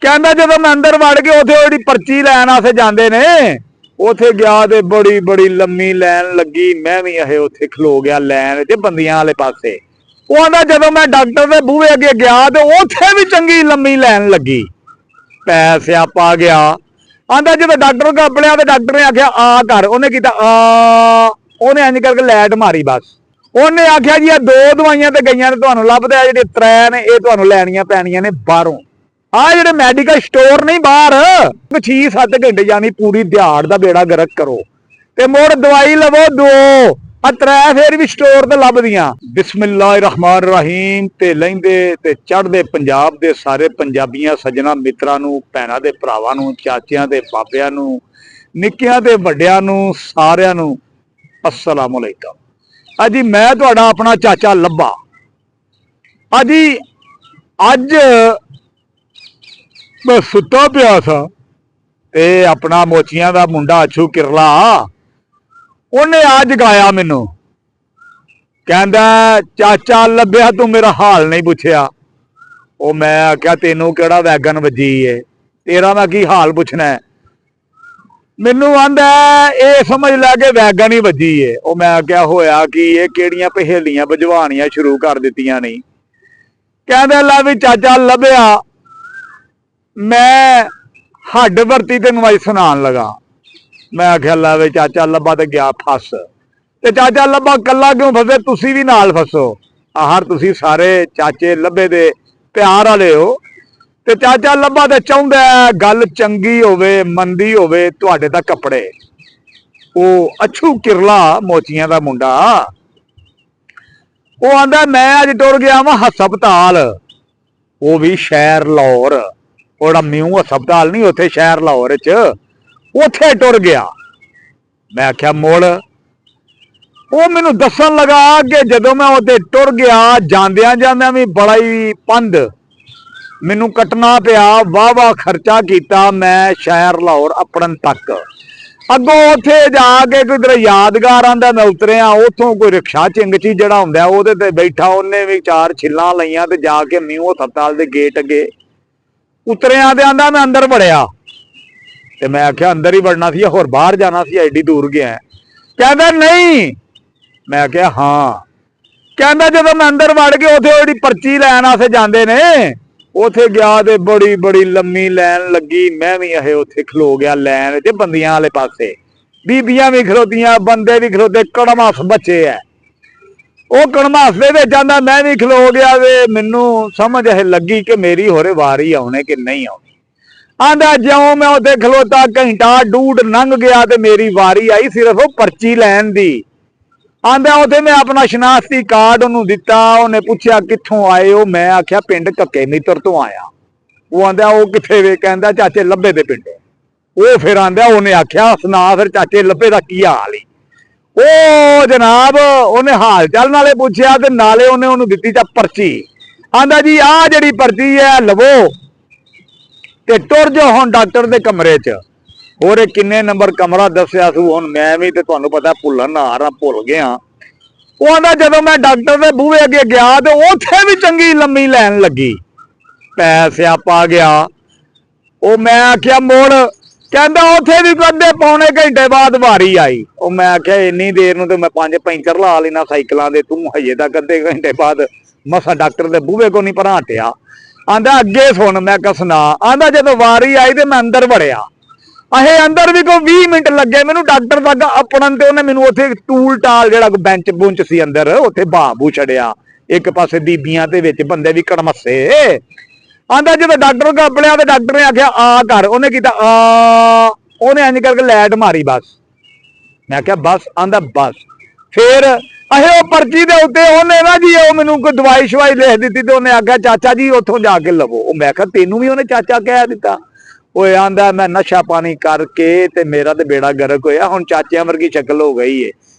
कहता जो मैं अंदर वड़ के उथे पर्ची लैन वास्ते जाते ने उथे गया तो बड़ी बड़ी लम्मी लैन लगी। मैं भी अहे उथे खलो गया लैन च बंदियां वाले पासे। वो आंदा जो मैं डॉक्टर के बूहे अगे गया तो उथे भी चंगी लम्मी लैन लगी। पै स्यापा गया। आंदा जो डॉक्टर को अपने तो डॉक्टर ने आख्या आ कर, उन्हें किया आ, उन्हें इंज करके लैट मारी। बस उन्हें आख्या जी दो दवाइयां तो गई ने तुहानू लभदे जे त्रै ने ये तुहानू लैनियां पैणियां ने बाहरों। आ जेडे मैडिकल स्टोर नहीं बाहर 6-7 घंटे जानी पूरी दिहाड़ दा बेड़ा गर्क करो ते मुड़ दवाई लवो दो त्रै फिर भी स्टोर ते लभदियां। बिस्मिल्लाहिर्रहमानिर्रहीम ते लहिंदे ते चढ़दे पंजाब दे सारे पंजाबियां सज्जना मित्रां नू भैणां दे भरावां नू चाचियां दे बाबियां नू निक्कियां ते वड्डियां नू सारियां नू अस्सलाम अलैकुम। अजी मैं तुहाडा अपना चाचा लब्बा। अजी अज मैं सुता पिया था ते अपना मोचियां दा मुंडा अछू किरला उन्हें आ जगाया मैनू। कहंदा चाचा लभ्या तू मेरा हाल नहीं पुछया। ओ मैं आख्या तेनू केड़ा वैगन वजी है, तेरा मैं की हाल पुछना है। मैनू आंदा ये समझ लै के वैगन ही वजी है। ओ मैं आख्या होया कि ये केड़ियां पहेलियां बुझवानियां शुरू कर दित्तियां नहीं। कहंदा ला भी चाचा लभ्या मैं हड्ड वरती तेन अज सुनान लगा। मैं आख्या ला वे चाचा लब्बा तो गया फस ते चाचा लब्बा कला क्यों फसे, तुसी भी नाल फसो। हर तुसी सारे चाचे लब्बे दे प्यार वाले हो ते चाचा लब्बा तो चाहुंदा गल चंगी होवे मंदी होवे तुहाडे तां कपड़े। ओ अछू किरला मोचियां दा मुंडा वो आंदा मैं अज टुर गया वा हस्पताल, वो भी शहर लाहौर। ओड़ा म्यू हस्पताल नहीं उत्थे शहर लाहौर च उत्थे टुर गया। मैं आख्या मुड़ वो मैनू दसन लगा कि जदों मैं उत्थे टुर गया जांदियां जांदियां भी बड़ा ही पंध मैनू कटना पिया। वाह वाह खर्चा किया मैं शहर लाहौर अपड़न तक। अगों उत्थे जाके कोई यादगार आंदा मैं उतरिया उतों कोई रिक्शा चिंगची जड़ा हुंदा उहदे ते बैठा, उन्हें भी 4 छिल्लां लईयां ते जाके म्यू हस्पताल दे गेट अगे उतरिया ते आंदा मैं अंदर वड़िया ते मैं आख्या अंदर ही वड़ना सी होर बाहर जाना सी, एडी दूर गया। कहता नहीं। मैं आख्या हाँ। कहता जो मैं अंदर वड़ के उथे पर्ची लैन वास्ते जाते ने उथे गया तो बड़ी बड़ी लम्मी लैन लगी। मैं भी अहे उथे खलो गया लैन च बंदियां वाले पासे। बीबियां भी खलोतियां बंदे भी खलोते, कड़मास बच्चे है वो कड़मास आंदा मैं भी खलो गया। मैनू समझ लगी कि मेरी होरे वारी आने कि नहीं आनी। आंदा ज्यों मैं उत्थे खलोता घंटा डूढ़ लंघ गया तो मेरी वारी आई सिर्फ वो पर्ची लैन दी। आंदा उथे मैं अपना शनाख्ती कार्ड उन्होंने दिता, उन्हें पूछया कित्थों आए हो। मैं आख्या पिंड कक्के मित्र तो आया। वो आंदा वो कित्थे वे, कहंदा चाचे लब्बे दे पिंड। वो फिर आंदा उन्हें आख्या सुना फिर चाचे लब्बे दा की हाल ही। ओ जनाब उन्हें हाल चाल नाले पूछया ते नाले उन्हें उन्होंने दिती चा पर्ची। आंदा जी आ जड़ी पर्ची है लवो ते टुर जाओ हुण डॉक्टर दे कमरे च। होरे किन्ने नंबर कमरा दस्या सू हुण मैं भी ते तुहानू पता भुल्लण हार भुल गया। वो आंदा जदों मैं डॉक्टर दे बूहे अगे गया तो उथे भी चंगी लम्मी लैन लगी। पै स्यापा गया। वो मैं आख्या मुड़, कहंदा उथे भी अद्धे पौने घंटे बाद वारी आई। वो मैं आख्या इन्नी देर नूं ते मैं 5 पैंचर ला लेना साइकिलां दे, तू हजे तक अद्धे घंटे बाद मसा डॉक्टर दे बूहे को नहीं भरा हटिया। आंदा अगे सुन। मैं कहा सुना। आंदा जदों वारी आई तो मैं अंदर वड़िया। अहे अंदर भी कोई 20 मिनट लगे मैनू डॉक्टर तक अपड़न ते उन्हें मैनू उत्थे टूल टाल जिहड़ा बेंच बुंच सी अंदर उत्थे बाबू छड़िया। एक पासे बीबियां ते विच बंदे भी कड़मस्से। आंदा जो डॉक्टर को अपने तो डॉक्टर ने आख्या आ कर, उन्हें किया आ, उन्हें इंज करके लैट मारी। बस मैं आख्या बस। आंदा बस। फिर अहे वो पर्ची के उत्ते उन्हें ना जी वो मैनू कोई दवाई शवाई लिख दी तो उन्हें आख्या चाचा जी उतों जाके लवो। मैं आख्या तेनू भी उन्हें चाचा कह दिता। वो आंदा मैं नशा पानी करके ते मेरा तो बेड़ा गर्क होया, हुण चाचियां वर्गी शक्ल हो गई है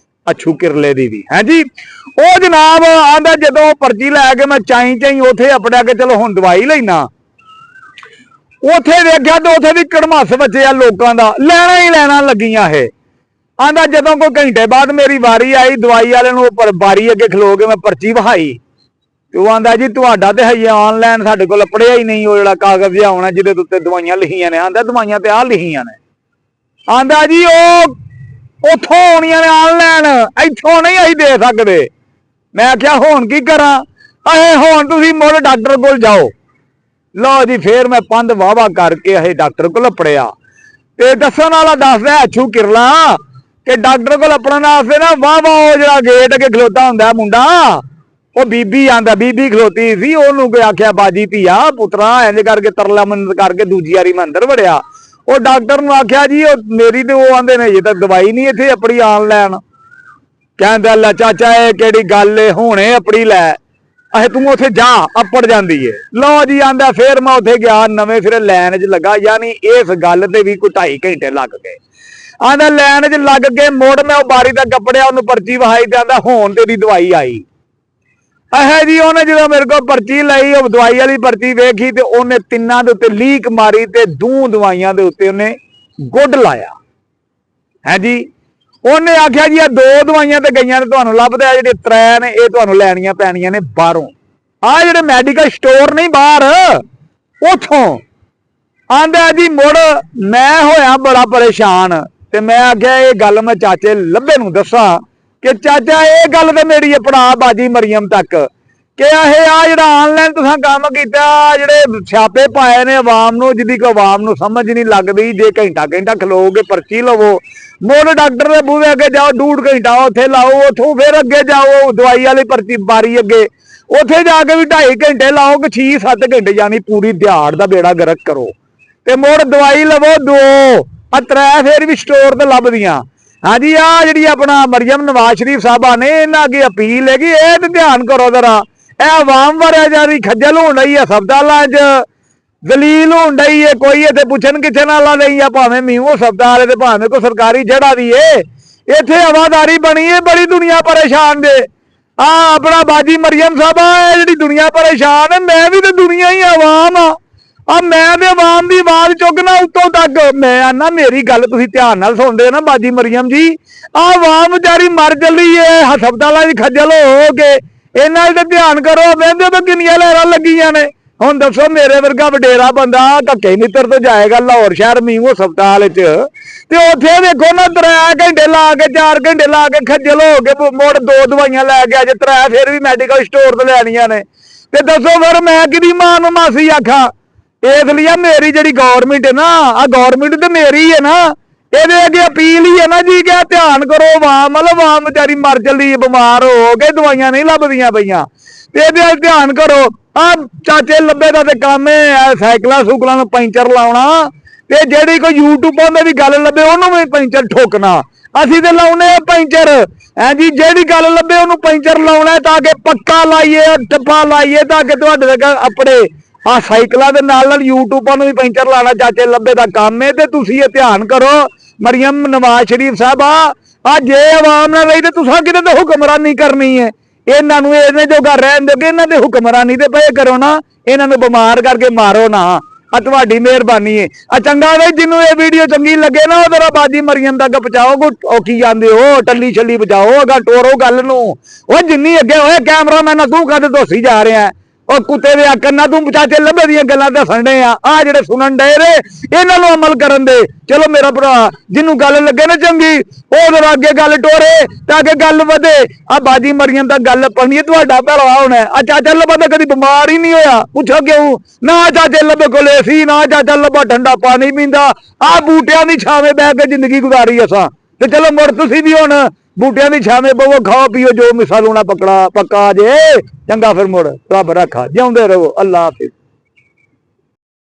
अछू किरले दी भी है जी। ओ जनाब आंदा जदों पर्ची लैके मैं चाई चाई उथे अपने के चलो हुण दवाई लेना उथे वेख्या तो उथे भी कड़मास बचे आ लोगों का लैना ही लैना लगियां है। आंदा जदों कोई घंटे बाद मेरी वारी आई दवाई वाले नूं बारी अगे खलो के मैं पर्ची बहाई ਤੇ ਉਹ ਆਂਦਾ ਜੀ ਤੁਹਾਡਾ ਤੇ ਹਜੇ ਆਨਲਾਈਨ ਸਾਡੇ ਕੋਲ ਪੜਿਆ ਹੀ ਨਹੀਂ, ਉਹ ਜਿਹੜਾ ਕਾਗਜ਼ ਜਿਹਾ ਆਉਣਾ ਜਿਹਦੇ ਉੱਤੇ ਦਵਾਈਆਂ ਲਿਖੀਆਂ ਨੇ। ਆਂਦਾ ਦਵਾਈਆਂ ਤੇ ਆਹ ਲਿਖੀਆਂ ਨੇ। ਆਂਦਾ ਜੀ ਉਹ ਉੱਥੋਂ ਆਉਣੀਆਂ ਨੇ ਆਨਲਾਈਨ, ਇੱਥੋਂ ਨਹੀਂ ਅਸੀਂ ਦੇ ਸਕਦੇ। ਮੈਂ ਕਿਹਾ ਹੁਣ ਕੀ ਕਰਾਂ? ਹੁਣ ਤੁਸੀਂ ਮੁੜ ਡਾਕਟਰ ਕੋਲ ਜਾਓ। ਲਓ ਜੀ, ਫੇਰ ਮੈਂ ਪੰਧ ਵਾਹਵਾ ਕਰਕੇ ਇਹ ਡਾਕਟਰ ਕੋਲ ਪੜਿਆ। ਤੇ ਦੱਸਣ ਵਾਲਾ ਦੱਸਦਾ ਅਛੂ ਕਿਰਲਾ ਕਿ ਡਾਕਟਰ ਕੋਲ ਆਪਣਾ ਵਾਸਤੇ ਨਾ ਵਾਹਵਾ ਉਹ ਜਿਹੜਾ ਗੇਟ ਅੱਗੇ ਖਲੋਤਾ ਹੁੰਦਾ ਮੁੰਡਾ, ਉਹ ਬੀਬੀ ਆਂਦਾ, ਬੀਬੀ ਖਲੋਤੀ ਸੀ। ਉਹਨੂੰ ਕੋਈ ਆਖਿਆ ਬਾਜੀ ਧੀਆ ਪੁੱਤਰਾ ਇੰਜ ਕਰਕੇ ਤਰਲਾ ਮੰਨਤ ਕਰਕੇ ਦੂਜੀ ਵਾਰੀ ਮੈਂ ਅੰਦਰ ਵੜਿਆ। ਉਹ ਡਾਕਟਰ ਨੂੰ ਆਖਿਆ ਜੀ ਉਹ ਮੇਰੀ ਤੇ ਉਹ ਆਂਦੇ ਨੇ ਜੇ ਤਾਂ ਦਵਾਈ ਨਹੀਂ ਇੱਥੇ ਆਪਣੀ ਆਨਲਾਈਨ। ਕਹਿੰਦਾ ਲੈ ਚਾਚਾ ਇਹ ਕਿਹੜੀ ਗੱਲ ਏ, ਹੁਣੇ ਆਪਣੀ ਲੈ ਤੂੰ ਉੱਥੇ ਜਾ ਅੱਪੜ ਜਾਂਦੀ ਏ। ਲਓ ਜੀ ਆਂਦਾ ਫੇਰ ਮੈਂ ਉੱਥੇ ਗਿਆ, ਨਵੇਂ ਸਿਰੇ ਲਾਈਨ 'ਚ ਲੱਗਾ। ਯਾਨੀ ਇਸ ਗੱਲ ਤੇ ਵੀ ਕੋਈ 2.5 ਘੰਟੇ ਲੱਗ ਗਏ। ਆਂਦਾ ਲਾਈਨ 'ਚ ਲੱਗ ਕੇ ਮੁੜ ਮੈਂ ਉਹ ਬਾਰੀ ਦਾ ਕੱਪੜਿਆ, ਉਹਨੂੰ ਪਰਚੀ ਵਹਾਈ ਤੇ ਆਂਦਾ ਹੁਣ ਤੇਰੀ ਦਵਾਈ ਆਈ। ਜੀ ਉਹਨੇ ਜਦੋਂ ਮੇਰੇ ਕੋਲ ਪਰਚੀ ਲਈ, ਉਹ ਦਵਾਈ ਵਾਲੀ ਪਰਚੀ ਵੇਖੀ ਤੇ ਉਹਨੇ ਤਿੰਨਾਂ ਦੇ ਉੱਤੇ ਲੀਕ ਮਾਰੀ ਤੇ 2 ਦਵਾਈਆਂ ਦੇ ਉੱਤੇ ਉਹਨੇ ਗੁੱਡ ਲਾਇਆ। ਜੀ ਉਹਨੇ ਆਖਿਆ ਜੀ ਇਹ 2 ਦਵਾਈਆਂ ਤੇ ਗਈਆਂ ਨੇ ਤੁਹਾਨੂੰ ਲੱਭਦਾ, ਜਿਹੜੇ 3 ਨੇ ਇਹ ਤੁਹਾਨੂੰ ਲੈਣੀਆਂ ਪੈਣੀਆਂ ਨੇ ਬਾਹਰੋਂ। ਆਹ ਜਿਹੜੇ ਮੈਡੀਕਲ ਸਟੋਰ ਨਹੀਂ ਬਾਹਰ, ਉਥੋਂ। ਆਂਦਾ ਜੀ ਮੁੜ ਮੈਂ ਹੋਇਆ ਬੜਾ ਪਰੇਸ਼ਾਨ ਤੇ ਮੈਂ ਆਖਿਆ ਇਹ ਗੱਲ ਮੈਂ ਚਾਚੇ ਲੱਭੇ ਨੂੰ ਦੱਸਾਂ ਕਿ ਚਾਚਾ ਇਹ ਗੱਲ ਤੇ ਮੇਰੀ ਪੜਾ ਬਾਜੀ ਮਰੀਮ ਤੱਕ ਕਿ ਇਹ ਆ ਜਿਹੜਾ ਆਨਲਾਈਨ ਤੁਸੀਂ ਕੰਮ ਕੀਤਾ, ਜਿਹੜੇ ਛਾਪੇ ਪਾਏ ਨੇ ਆਵਾਮ ਨੂੰ, ਜਿਹਦੀ ਕੋਈ ਆਵਾਮ ਨੂੰ ਸਮਝ ਨਹੀਂ ਲੱਗਦੀ। ਜੇ ਘੰਟਾ ਖਲੋਗੇ ਪਰਚੀ ਲਵੋ, ਮੁੜ ਡਾਕਟਰ ਦੇ ਬੂਹੇ ਅੱਗੇ ਜਾਓ 2.5 ਘੰਟਾ ਉੱਥੇ ਲਾਓ, ਉੱਥੋਂ ਫਿਰ ਅੱਗੇ ਜਾਓ ਦਵਾਈ ਵਾਲੀ ਪਰਚੀ ਬਾਰੀ ਅੱਗੇ, ਉੱਥੇ ਜਾ ਕੇ ਵੀ 2.5 ਘੰਟੇ ਲਾਓ ਕਿ 6-7 ਘੰਟੇ ਯਾਨੀ ਪੂਰੀ ਦਿਹਾੜ ਦਾ ਬੇੜਾ ਗਰਕ ਕਰੋ। ਤੇ ਮੁੜ ਦਵਾਈ ਲਵੋ 2 3 ਫੇਰ ਵੀ ਸਟੋਰ ਤੇ ਲੱਭਦੀਆਂ। ਹਾਂਜੀ ਆ ਜਿਹੜੀ ਆਪਣਾ ਮਰੀਮ ਨਵਾਜ਼ ਸ਼ਰੀਫ ਸਾਹਿਬਾ ਨੇ ਇਹਨਾਂ ਅੱਗੇ ਅਪੀਲ ਹੈਗੀ, ਇਹ ਤੇ ਧਿਆਨ ਕਰੋ ਜਰਾ। ਇਹ ਆਵਾਮ ਵਾਰਿਆ ਜਾਰੀ ਖੱਜਲ ਹੋਣ ਡਈ ਆ, ਹਸਪਤਾਲਾਂ 'ਚ ਦਲੀਲ ਹੋਣ ਡਈ ਏ। ਕੋਈ ਇੱਥੇ ਪੁੱਛਣ ਕਿੱਥੇ ਵਾਲਾ ਨਹੀਂ ਆ, ਭਾਵੇਂ ਮੀਂਹ ਹਸਪਤਾਲ ਤੇ ਭਾਵੇਂ ਕੋਈ ਸਰਕਾਰੀ ਜੜਾ ਵੀ ਏ। ਇੱਥੇ ਹਵਾਦਾਰੀ ਬਣੀ ਏ, ਬੜੀ ਦੁਨੀਆ ਪਰੇਸ਼ਾਨ ਜੇ। ਆਪਣਾ ਬਾਜੀ ਮਰੀਮ ਸਾਹਿਬਾ ਇਹ ਜਿਹੜੀ ਦੁਨੀਆ ਪਰੇਸ਼ਾਨ ਹੈ, ਮੈਂ ਵੀ ਤੇ ਦੁਨੀਆ ਹੀ ਆਵਾਮ ਆ। ਮੈਂ ਤੇ ਆਵਾਮ ਦੀ ਆਵਾਜ਼ ਚੁੱਕਣਾ ਉੱਤੋਂ ਤੱਕ। ਮੈਂ ਆਨਾ ਮੇਰੀ ਗੱਲ ਤੁਸੀਂ ਧਿਆਨ ਨਾਲ ਸੁਣਦੇ ਨਾ ਬਾਜੀ ਮਰੀਮ ਜੀ, ਆਵਾਮ ਵਿਚਾਰੀ ਮਰ ਚੱਲੀ ਏ ਹਸਪਤਾਲਾਂ 'ਚ ਖੱਜਲ ਹੋ ਕੇ। ਇਹਨਾਂ ਤੇ ਧਿਆਨ ਕਰੋ, ਵਹਿੰਦੇ ਤਾਂ ਕਿੰਨੀਆਂ ਲਹਿਰਾਂ ਲੱਗੀਆਂ ਨੇ। ਹੁਣ ਦੱਸੋ ਮੇਰੇ ਵਰਗਾ ਵਡੇਰਾ ਬੰਦਾ ਧੱਕੇ ਮਿੱਤਰ ਤੋਂ ਜਾਏਗਾ ਲਾਹੌਰ ਸ਼ਹਿਰ ਮੀਂਹ ਹਸਪਤਾਲ 'ਚ, ਤੇ ਉੱਥੇ ਦੇਖੋ ਨਾ 3 ਘੰਟੇ ਲਾ ਕੇ 4 ਘੰਟੇ ਲਾ ਕੇ ਖੱਜਲ ਹੋ ਕੇ ਮੁੜ 2 ਦਵਾਈਆਂ ਲੈ ਕੇ ਅੱਜ 3 ਫਿਰ ਵੀ ਮੈਡੀਕਲ ਸਟੋਰ ਤੋਂ ਲੈਣੀਆਂ ਨੇ। ਤੇ ਦੱਸੋ ਫਿਰ ਮੈਂ ਕਿਹਦੀ ਮਾਂ ਨੂੰ ਮਾਸੀ ਆਖਾਂ? ਇਸ ਲਈ ਮੇਰੀ ਜਿਹੜੀ ਗੌਰਮੈਂਟ ਹੈ ਨਾ, ਆ ਗੌਰਮੈਂਟ ਤੇ ਮੇਰੀ ਹੈ ਨਾ, ਇਹਦੇ ਅੱਗੇ ਅਪੀਲ ਹੀ ਹੈ ਨਾ ਜੀ ਕਿ ਧਿਆਨ ਕਰੋ ਆਵਾਮ ਵੱਲ। ਆਵਾਮ ਵਿਚਾਰੀ ਮਰ ਚੱਲੀ ਬਿਮਾਰ ਹੋ ਕੇ, ਦਵਾਈਆਂ ਨਹੀਂ ਲੱਭਦੀਆਂ ਪਈਆਂ, ਤੇ ਇਹਦੇ ਵੱਲ ਧਿਆਨ ਕਰੋ। ਚਾਚੇ ਲੱਭੇ ਦਾ ਤੇ ਕੰਮ ਹੈ ਸਾਈਕਲਾਂ ਸੂਕਲਾਂ ਨੂੰ ਪੈਂਚਰ ਲਾਉਣਾ, ਤੇ ਜਿਹੜੀ ਕੋਈ ਯੂਟਿਊਬਾਂ ਤੇ ਵੀ ਗੱਲ ਲੱਭੇ ਉਹਨੂੰ ਵੀ ਪੈਂਚਰ ਠੋਕਣਾ। ਅਸੀਂ ਤੇ ਲਾਉਨੇ ਪੈਂਚਰ ਜੀ, ਜਿਹੜੀ ਗੱਲ ਲੱਭੇ ਉਹਨੂੰ ਪੈਂਚਰ ਲਾਉਣਾ ਤਾਂ ਕਿ ਪੱਕਾ ਲਾਈਏ, ਟੱਪਾ ਲਾਈਏ, ਤਾਂ ਕਿ ਤੁਹਾਡੇ ਤੱਕ ਆਪਣੇ ਸਾਈਕਲਾਂ ਦੇ ਨਾਲ ਯੂਟਿਊਬਾਂ ਨੂੰ ਵੀ ਪੈਂਚਰ ਲਾਣਾ ਚਾਚੇ ਲੱਭੇ ਦਾ ਕੰਮ ਹੈ। ਤੇ ਤੁਸੀਂ ਇਹ ਧਿਆਨ ਕਰੋ ਮਰੀਮ ਨਵਾਜ਼ ਸ਼ਰੀਫ ਸਾਹਿਬਾ, ਜੇ ਆਵਾਮ ਨਾਲ ਰਹੀ ਤੇ ਤੁਸੀਂ ਕਿਤੇ ਤਾਂ ਹੁਕਮਰਾਨੀ ਕਰਨੀ ਹੈ। ਇਹਨਾਂ ਨੂੰ ਇਹਨੇ ਜੋਗਾ ਰਹਿਣ ਦਿਓ ਕਿ ਇਹਨਾਂ ਦੇ ਹੁਕਮਰਾਨੀ ਤੇ ਪਏ ਕਰੋ ਨਾ, ਇਹਨਾਂ ਨੂੰ ਬਿਮਾਰ ਕਰਕੇ ਮਾਰੋ ਨਾ। ਤੁਹਾਡੀ ਮਿਹਰਬਾਨੀ ਹੈ। ਚੰਗਾ ਬਈ, ਜਿਹਨੂੰ ਇਹ ਵੀਡੀਓ ਚੰਗੀ ਲੱਗੇ ਨਾ ਉਹ ਜਰਾ ਬਾਜੀ ਮਰੀਮ ਤੱਕ ਪਹੁੰਚਾਓ। ਉਹ ਕੀ ਜਾਂਦੇ ਹੋ ਟੱਲੀ ਛੱਲੀ ਬਚਾਓ, ਅਗਾ ਟੋਰੋ ਗੱਲ ਨੂੰ। ਉਹ ਜਿੰਨੀ ਅੱਗੇ ਹੋਏ ਕੈਮਰਾਮੈਨ ਤੂੰ ਕਦ ਧੋਸੀ ਜਾ ਰਿਹਾ, ਉਹ ਕੁੱਤੇ ਦੇ ਆਕਰ ਨਾ ਤੂੰ ਚਾਚੇ ਲੱਭੇ ਦੀਆਂ ਗੱਲਾਂ ਦੱਸਣ ਡੇ ਆ ਜਿਹੜੇ ਸੁਣਨ ਡੇ ਰੇ ਇਹਨਾਂ ਨੂੰ ਅਮਲ ਕਰਨ ਦੇ। ਚਲੋ ਮੇਰਾ ਭਰਾ ਜਿਹਨੂੰ ਗੱਲ ਲੱਗੇ ਨਾ ਚੰਗੀ ਉਹ ਜਰਾ ਅੱਗੇ ਗੱਲ ਟੋਰੇ ਤਾਂ ਕਿ ਗੱਲ ਵਧੇ। ਬਾਜੀ ਮਰੀਮ ਦਾ ਗੱਲ ਪਣੀ ਤੁਹਾਡਾ ਭਰਾ ਹੋਣਾ। ਚਾਚਾ ਲੱਭਾ ਤਾਂ ਕਦੀ ਬਿਮਾਰ ਹੀ ਨਹੀਂ ਹੋਇਆ, ਪੁੱਛੋ ਕਿਉਂ ਨਾ? ਚਾਚੇ ਲੱਭੇ ਕੋਲੇ ਸੀ ਨਾ, ਚਾਚਾ ਲੱਭਾ ਠੰਡਾ ਪਾਣੀ ਪੀਂਦਾ, ਬੂਟਿਆਂ ਦੀ ਛਾਵੇਂ ਬਹਿ ਕੇ ਜ਼ਿੰਦਗੀ ਗੁਜ਼ਾਰੀ ਅਸਾਂ। ਤੇ ਚਲੋ ਮੁੜ ਤੁਸੀਂ ਵੀ ਹੁਣ ਬੂਟਿਆਂ ਦੀ ਛਾਵੇਂ ਬਵੋ, ਖਾਓ ਪੀਓ ਜੋ ਮਿਸਾਲ ਹੋਣਾ ਪੱਕਾ ਜੇ। ਚੰਗਾ ਫਿਰ ਮੁੜ ਰੱਬ ਰੱਖਾ, ਜਿਉਂਦੇ ਰਹੋ। ਅੱਲਾ ਹਾਫਿਜ਼।